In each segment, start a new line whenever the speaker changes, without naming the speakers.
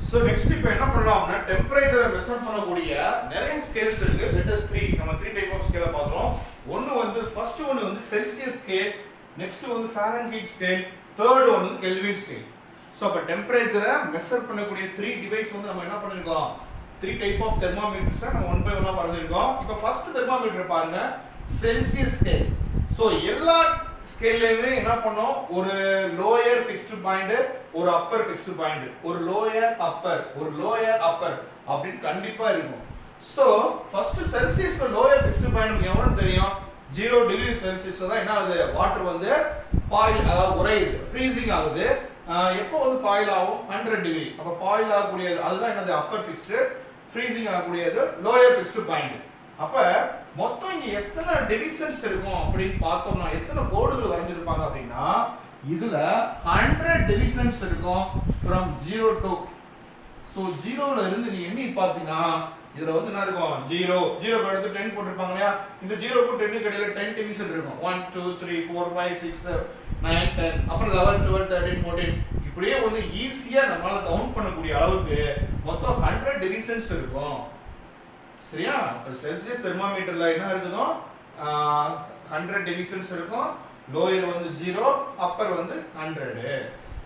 So next இப்போ என்ன பண்ணலாம்னா டெம்பரேச்சரை மெஷர் பண்ணக்கூடிய நிறைய ஸ்கேல்ஸ் இருக்கு. let us 3 நம்ம 3 டைப் ஆஃப் ஸ்கேல பார்க்கறோம். ஃபர்ஸ்ட் ஒன்னு வந்து செல்சியஸ் ஸ்கேல், நெக்ஸ்ட் வந்து ஃபாரன்ஹீட் ஸ்கேல், தேர்ட் ஒன் வந்து கெல்வின் ஸ்கேல். சோ அப்ப டெம்பரேச்சரை மெஷர் பண்ணக்கூடிய 3 டிவைஸ் வந்து நம்ம என்ன பண்ணிருக்கோம், 3 டைப் ஆஃப் தெர்மோமீட்டர்ஸ் நம்ம ஒன் பை ஒன்னா பார்த்திருக்கோம். இப்போ ஃபர்ஸ்ட் தெர்மோமீட்டர் பாருங்க, செல்சியஸ் ஸ்கேல். சோ எல்லா ஸ்கேல்லையுமே என்ன பண்ணோம், ஒரு லோயர் ஃபிக்ஸ்டு பாயிண்ட், ஒரு அப்பர் ஃபிக்ஸ்டு பாயிண்ட், ஒரு லோயர் அப்பர், ஒரு லோயர் அப்பர் அப்படின்னு கண்டிப்பா இருக்கும். சோ ஃபர்ஸ்ட் செல்சியஸ்க்கு லோயர் ஃபிக்ஸ்டு பாயிண்ட் நமக்கு எவ்வளவு தெரியும், 0 டிகிரி செல்சியஸ்ல தான் என்ன ஆகுது, வாட்டர் வந்து பாயில் அதாவது உறையுது, ஃப்ரீசிங் ஆகுது. எப்போ வந்து பாயில் ஆகும், 100 டிகிரி. அப்ப பாயில் ஆகக்கூடியது அதுதான் என்னது அப்பர் ஃபிக்ஸ்டு, ஃப்ரீசிங் ஆகக்கூடியது லோயர் ஃபிக்ஸ்டு பாயிண்ட். அப்ப மொத்தம் இங்க எத்தனை டிவிஷன்ஸ் இருக்கும் அப்படின்னு பார்த்தோம்னா, எத்தனை கோடுகள் வரைஞ்சிருப்பாங்க அப்படின்னா இதுல 100 டிவிஷன்ஸ் இருக்கும் from 0 to. சோ 0ல இருந்து நீ எண்ணி பார்த்தீனா இதுல வந்து என்ன இருக்கும், 0 0 எடுத்து 10 போட்டுருப்பாங்க இல்லையா, இந்த 0 க்கு 10 க்கு இடையில 10 டிவிஷன் இருக்கும். 1 2 3 4 5 6 7 9 10 அப்புறம் 11 12 13 14 இப்படியே வந்து ஈஸியா நம்மளால கவுண்ட் பண்ணக்கூடிய அளவுக்கு மொத்தம் 100 டிவிஷன்ஸ் இருக்கும். சரியா? செல்சியஸ் தெர்மோமீட்டர்ல என்ன இருக்குதோ 100 டிவிஷன்ஸ் இருக்கும். லோயர் வந்து 0, அப்பர் வந்து 100.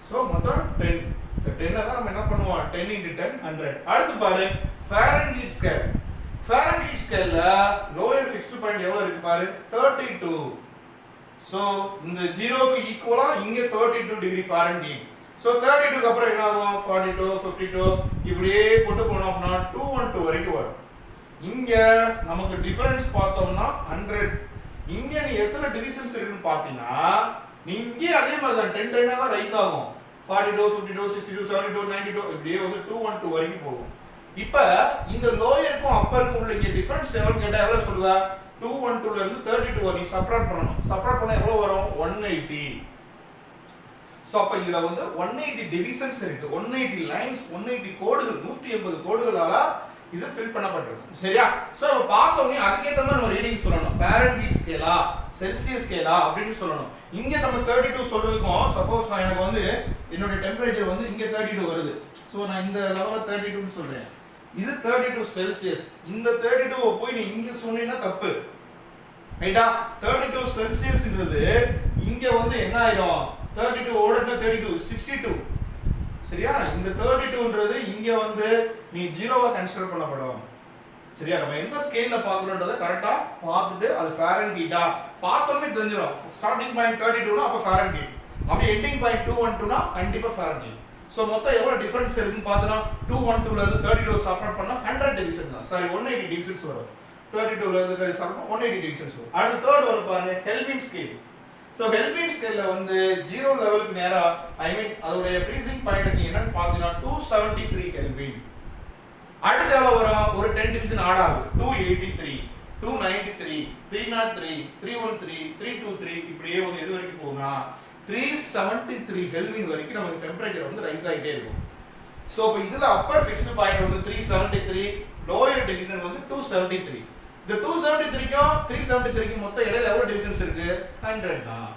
சோ மொத்தம் 10. இந்த 10 தான் நம்ம என்ன பண்ணுவோம், 10 × 10 100. அடுத்து பாரு ஃபாரன்ஹீட் ஸ்கேல். ஃபாரன்ஹீட் ஸ்கேல்ல லோயர் ஃபிக்ஸ்டு பாயிண்ட் எவ்வளவு இருக்கு பாரு, 32. சோ இந்த 0 க்கு ஈக்குவலா இங்க 32 டிகிரி ஃபாரன்ஹீட். சோ 32 க்கு அப்புறம் என்ன ஆகும், 42 52 இப்படியே போட்டு போனோம் அப்படினா 212 வரைக்கும் வரும். இங்க நமக்கு டிஃபரன்ஸ் பார்த்தோம்னா 100. இங்க நீ எத்தனை டிவிஷன்ஸ் இருக்குன்னு பாத்தீங்கன்னா இங்க அதே மாதிரி தான் 10 10 தான் ரைஸ் ஆகும். 42 52 62 72 92 இப்படியே வந்து 212 வரைக்கும் போகும். இப்ப இந்த லோயருக்கும் அப்பருக்கும் உள்ள இங்க டிஃபரன்ஸ் எவ்வளவு கேட்டா எவ்வளவு சொல்லுவா, 212 ல இருந்து 32 வரை சப்ட்ராக்ட் பண்ணனும். சப்ட்ராக்ட் பண்ணா எவ்வளவு வரும், 180. சோ அப்ப இதுல வந்து 180 டிவிஷன்ஸ் இருக்கு, 180 லைன்ஸ், 180 கோடுகள், 180 கோடுகளால இது ஃபில் பண்ணப்பட்டிருக்கு. சரியா? சோ நம்ம பார்த்தோம்னே அதுக்கேத்த மாதிரி நம்ம ரீடிங் சொல்லணும். ஃபாரன்ஹீட் ஸ்கேலா, செல்சியஸ் ஸ்கேலா அப்படின்னு சொல்லணும். இங்க நம்ம 32 சொல்றதுக்கும், சப்போஸ் நான் எனக்கு வந்து என்னோட டெம்பரேச்சர் வந்து இங்க 32 வருது. சோ நான் இந்த லெவல்ல 32 ன்னு சொல்றேன். இது 32 செல்சியஸ். இந்த 32 போய் நீ இங்க சொன்னீனா தப்பு. ரைட்டா? 32 செல்சியஸ்ங்கிறது இங்க வந்து என்ன ஆயிடும், 32 ஓட 32 62. சரியா? இந்த 32ன்றது இங்க வந்து நீ 0வா கன்சிடர் பண்ணப்படும். சரியா? நம்ம எந்த ஸ்கேல்ல பார்க்கறோம்ன்றத கரெக்ட்டா பார்த்துட்டு அது ஃபாரன்ஹீட்டா பார்த்தோமே தெரிஞ்சிரும். ஸ்டார்டிங் பாயிண்ட் 32 னா அப்ப ஃபாரன்ஹீட், அப்படி எண்டிங் பாயிண்ட் 212 னா கண்டிப்பா ஃபாரன்ஹீட். சோ மொத்தம் எவ்வளவு டிஃபரன்ஸ் இருக்குன்னு பார்த்தனா 212 ல இருந்து 32 சப்ட்ராக்ட் பண்ணா 100 டிவிஷன் தான். சாரி 180 டிவிஷன்ஸ் வரும். 32 ல இருந்து சப்ட்ராக்ட் 180 டிவிஷன்ஸ் வரும். அடுத்து தேர்ட் ஒன் பாருங்க, கெல்வின் ஸ்கேல். சோ கெல்வின் ஸ்கேல்ல வந்து 0 லெவலுக்கு நேரா அதோட ஃப்ரீசிங் பாயிண்ட் நீ என்னன்னு பாத்தீங்கன்னா 273 கெல்வின். அடுத்து எவ்வளவு வரும், ஒரு 10 டிவிஷன் ஆட் ஆகும். 283 293 303 313 323 இப்படியே வந்து எது வரைக்கும் போகும்னா 373 கெல்வின் வரைக்கும் நமக்கு டெம்பரேச்சர் வந்து ரைஸ் ஆயிட்டே இருக்கும். சோ இப்போ இதுல அப்பர் ஃபிக்ஸ்டு பாயிண்ட் வந்து 373, லோயர் டிவிஷன் வந்து 273. இந்த 273க்கும் 373க்கும் மொத்த இடையில எவ்வளவு டிவிஷன்ஸ் இருக்கு, 100 தான்.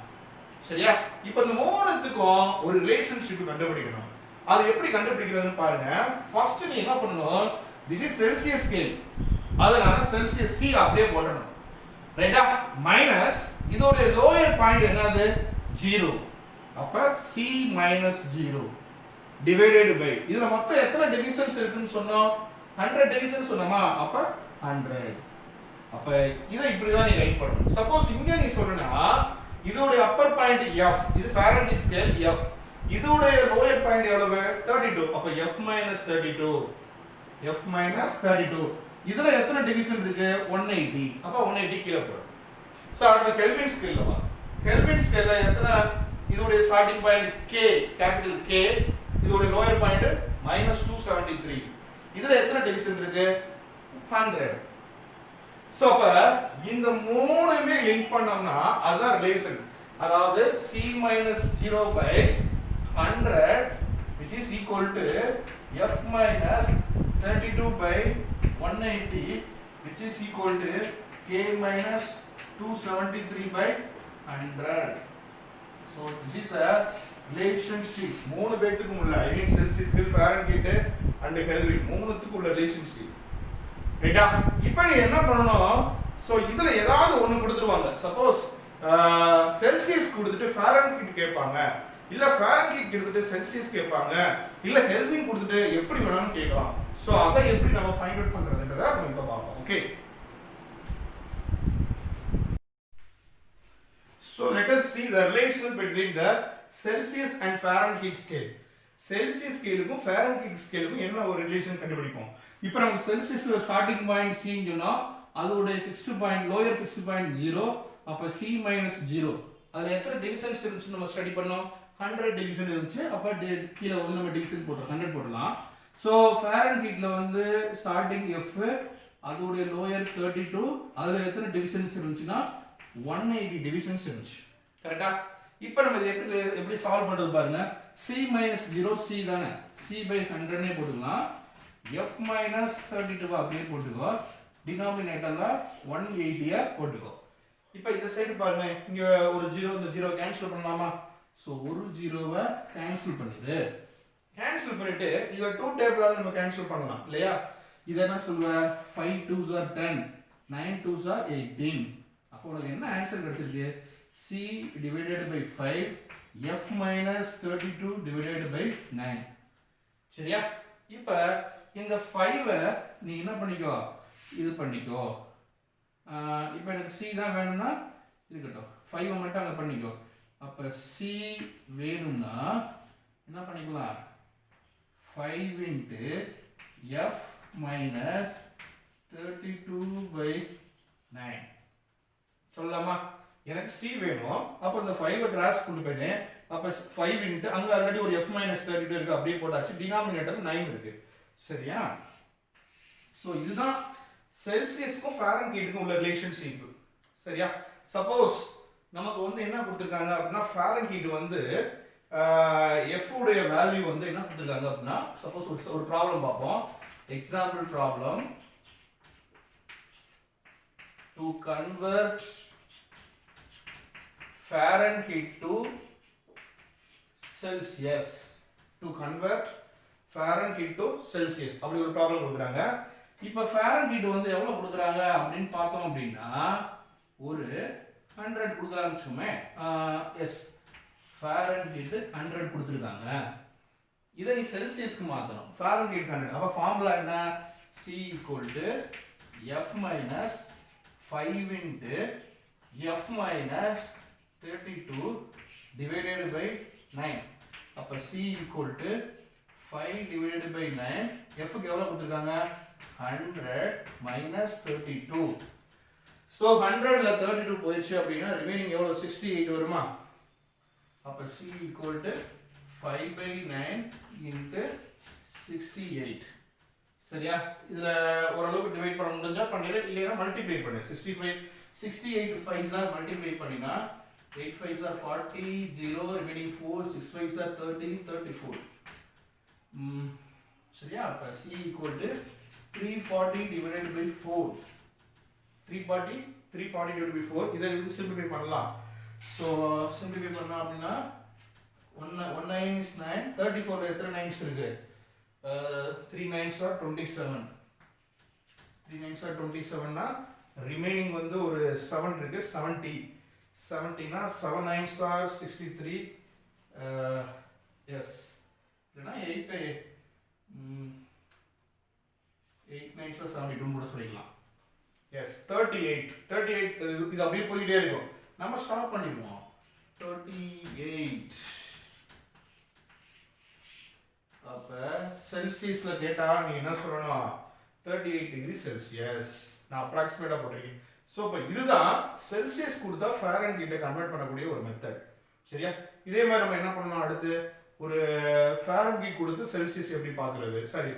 சரியா? இப்போ இந்த மூணுத்துக்கும் ஒரு ரிலேஷன்ஷிப் கண்டுபிடிக்கணும். அது எப்படி கண்டுபிடிக்கிறதுன்னு பாருங்க. ஃபர்ஸ்ட் நீ என்ன பண்ணணும், திஸ் இஸ் செல்சியஸ் ஸ்கேல், அதனால செல்சியஸ் C அப்படியே போடணும். ரைட்டா? மைனஸ் இதோட லோயர் பாயிண்ட் என்னது, 0. அப்ப C minus 0 divided by இதுல மொத்தம் எத்தனை டிவிஷன்ஸ் இருக்குன்னு சொன்னோம், 100 டிவிஷன் சொன்னோமா, அப்ப 100. அப்ப இத இப்படி தான் நீ ரைட் பண்ணணும். சப்போஸ் இங்க நீ சொன்னா இதோட அப்பர் பாயிண்ட் F, இது ஃபாரன்ஹீட் ஸ்கேல் F, இதோட லோயர் பாயிண்ட் எவ்வளவு, 32. அப்ப F minus 32 F minus 32 இதுல எத்தனை டிவிஷன் இருக்கு, 180. அப்ப 180 கீழ போடும். சோ அடுத்து கெல்வின் ஸ்கேல்ல வா. கெல்வின் ஸ்கேல்ல எத்தனை, இதோட starting point K, capital K, இதோட லோயர் பாயிண்ட் -273. இதுல எத்தனை டிவிஷன் இருக்கு, 100. சோ அப்ப இந்த மூணுமே லிங்க் பண்ணோம்னா அதுதான் ரிலேஷன். அதாவது C minus 0 by 100 which is equal to F minus 32 by 180 which is equal to K minus 273 by 100. So this is the relationship. மூணு பேத்துக்கும் உள்ள, I mean Celsius scale, Fahrenheit and Kelvin மூணுத்துக்கு உள்ள relationship. ரைட்டா? இப்போ நீ என்ன பண்ணணும், ஸோ இதுல ஏதாவது ஒன்று கொடுத்துருவாங்க. சப்போஸ் செல்சியஸ் கொடுத்துட்டு ஃபாரன்ஹீட் கேட்பாங்க, இல்ல ஃபாரன்ஹீட் கொடுத்துட்டு செல்சியஸ் கேட்பாங்க, இல்ல கெல்வின் கொடுத்துட்டு எப்படி வேணாலும் கேட்கலாம். ஸோ அதை எப்படி நம்ம ஃபைண்ட் அவுட் பண்றதுன்றதை நம்ம இப்போ பார்ப்போம். Okay, so let us see the relation between the Celsius and Fahrenheit scale. Celsius ஸ்கேலுக்கும் ஃபாரன்ஹீட் ஸ்கேலுக்கும் என்ன ஒரு ரிலேஷன் கண்டுபிடிப்போம். இப்போ நம்ம செல்சியஸ்ல ஸ்டார்டிங் பாயிண்ட் C னா அதோட fixed point lower fixed point 0, அப்ப C - 0. அதுல எத்தனை டிவிஷன்ஸ் இருந்துச்சு நம்ம ஸ்டடி பண்ணோம், 100 டிவிஷன் இருந்துச்சு. அப்ப கீழ வந்து நம்ம டிவிஷன் போட்டோம், 100 போடலாம். சோ ஃபாரன்ஹீட்ல வந்து ஸ்டார்டிங் F அதோட லோயர் 32, அதுல எத்தனை டிவிஷன்ஸ் இருந்துச்சுன்னா 180 டிவிஷன்ஸ் இருந்துச்சு. கரெக்ட்டா? இப்போ நம்ம இதை எப்படி சால்வ் பண்றது பாருங்க. C - 0 C தானே, C/100 னே போட்டுக்கலாம். F - 32 அப்படியே போட்டுக்கோ. டினாமினேட்டர்ல 180 போட்டுக்கோ. இப்போ இந்த சைடு பாருங்க, இங்க ஒரு 0, இந்த 0 கேன்சல் பண்ணலாமா? சோ ஒரு 0வை கேன்சல் பண்ணிடு. கேன்சல் பண்ணிட்டு இத 2 டேபிளால நம்ம கேன்சல் பண்ணலாம் இல்லையா? இத என்ன சொல்வ, 5 2s are 10, 9 2s are 18. அப்போ உங்களுக்கு என்ன ஆன்சர் கிடைச்சிருக்கு, C divided by 5, F minus 32 divided by 9. சரியா? இப்போ இந்த 5-ஐ நீ என்ன பண்ணிக்கோ, இது பண்ணிக்கோ. இப்போ எனக்கு C தான் வேணும்னா இருக்கட்டும், 5-ஐ மட்டும் அங்கே பண்ணிக்கோ. அப்போ C வேணும்னா என்ன பண்ணிக்கலாம், 5 into F minus 32 by 9 சொல்லலாமா? எனக்கு C வேணும். அப்போ இந்த 5-ஐ கிராஸ் கொண்டு போயிட்டேன். அப்போ 5 into அங்க ஆல்ரெடி ஒரு F minus 32 இருக்கு, அப்படியே போட்டாச்சு. டினாமினேட்டர் 9 இருக்கு. சரியா? சோ இதுதான் செல்சியஸ்க்கும் ஃபாரன்ஹீட்டுக்கும் உள்ள ரிலேஷன்ஷிப். சரியா? சப்போஸ் நமக்கு வந்து என்ன கொடுத்திருக்காங்க அப்படினா ஃபாரன்ஹீட் வந்து F உடைய வேல்யூ வந்து என்ன கொடுத்திருக்காங்க அப்படினா, சப்போஸ் ஒரு ப்ராப்ளம் பார்ப்போம். Example problem. To convert Fahrenheit to Celsius. To convert Fahrenheit to Celsius. அப்படி ஒரு ப்ராப்ளம் கொடுக்குறாங்க. இப்போ Fahrenheit வந்து எவ்வளவு கொடுக்குறாங்க அப்படின்னு பார்த்தோம் அப்படின்னா ஒரு 100 கொடுக்குறாங்க சும்மா. எஸ், Fahrenheit 100 கொடுத்துருக்காங்க. இதை நீ செல்சியஸ்க்கு மாற்றணும். Fahrenheit 100. அப்போ ஃபார்முலா என்ன, C equal to F minus 5 into F minus 32 divided by 9. அப்போ C equal to 5 divided by 9. F க்கு எவ்வளவு கொடுத்திருக்காங்க, 100 minus 32. So 100ல 32 போயிடுச்சு அப்படின்னா ரிமைனிங் எவ்வளவு, 68 வருமா? அப்போ C equal to 5 by 9 into 68. சரியா? இதுல ஓரளவுக்கு டிவைட் பண்ண முடிஞ்சா பண்ணிடு, இல்லைன்னா மல்டிப்ளை பண்ணு. 68 5s are மல்டிப்ளை பண்ணினா 8 5s are 40, 0 remaining 4, 6 5s are 30, 34. சரியா? அப்ப C equal to 340 divided by 4. 340 divided by 4. இதை வந்து சிம்பிளிஃபை பண்ணலாம். சோ சிம்பிளிஃபை பண்ணா அப்படின்னா 1 9 is 9, 34ல எத்தனை 9s இருக்கு, 3 9s are 27. 3 9s are 27 னா ரிமைனிங் வந்து ஒரு 7 இருக்கு, 70. 70 னா 7 9s are 63. எஸ், இல்லைனா 8 9s are 72 கூட சொல்லிக்கலாம். எஸ், 38 இது அப்படியே போயிட்டே இருக்கும். நம்ம ஸ்டாப் பண்ணிடுவோம். 38. அப்ப செல்சியஸ்ல கேட்டா நீ என்ன சொல்லணும், 38 டிகிரி செல்சியஸ். நான் அப்ராக்சிமேட்டா போட்டிருக்கேன். சோ இப்போ இதுதான் செல்சியஸ் கொடுத்தா ஃபாரன்ஹீட்டை கன்வெர்ட் பண்ணக்கூடிய ஒரு மெத்தட். சரியா? இதே மாதிரி நம்ம என்ன பண்ணலாம், அடுத்து ஒரு ஃபாரன்ஹீட் கொடுத்து செல்சியஸ் எப்படி பார்க்கிறது, சாரி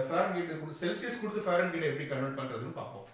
ஃபாரன்ஹீட் கொடுத்து செல்சியஸ் கொடுத்து ஃபாரன்ஹீட்டை எப்படி கன்வெர்ட் பண்றதுன்னு பார்ப்போம்.